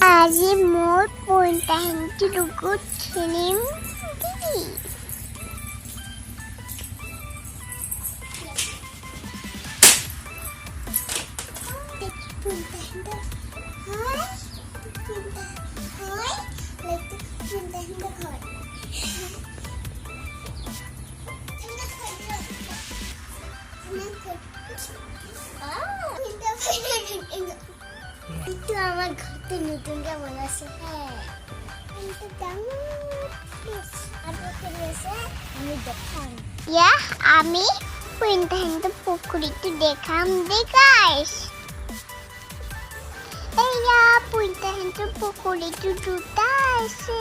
আজি মোৰ পইণ্টাহিনটো লগত খেলিম দেই। itu আমার ঘরতে নতুনকে বলেছে হ্যাঁ কিন্তু আমি দেখাম আমি পইন্টাহিনটো পুকুৰীটো দেখাম দে গাইস এয়া পইন্টাহিনটো পুকুৰীটো দুটা আছে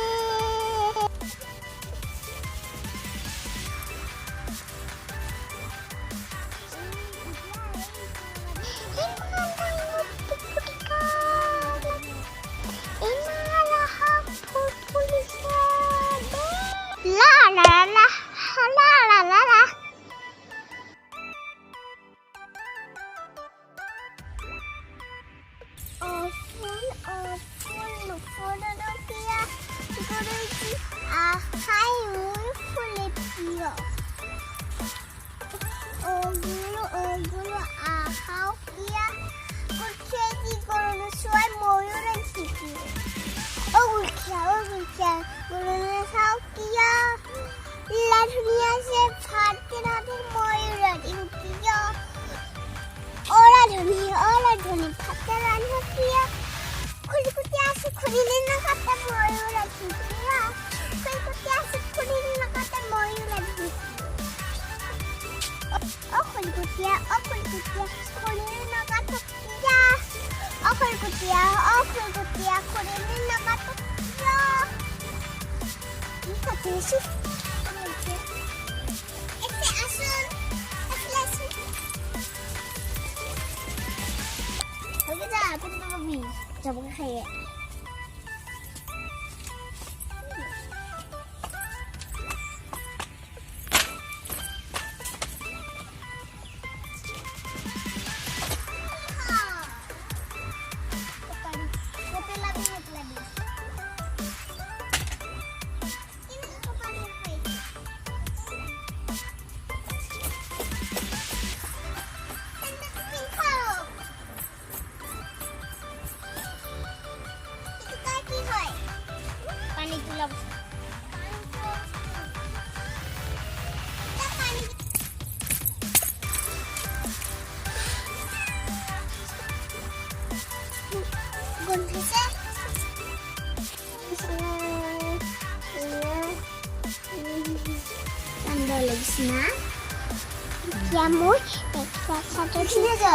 Coba kayak na kamu satu sini aja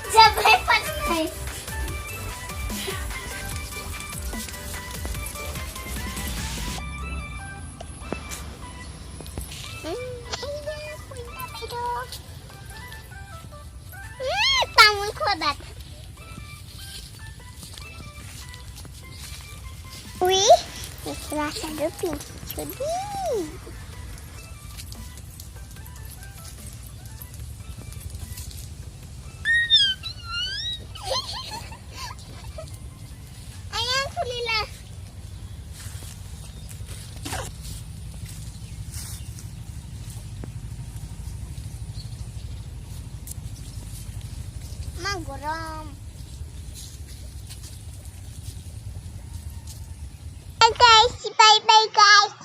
jangan pakai tangan kuat wih rasa dupin jadi Gorom. Guys, bye bye guys.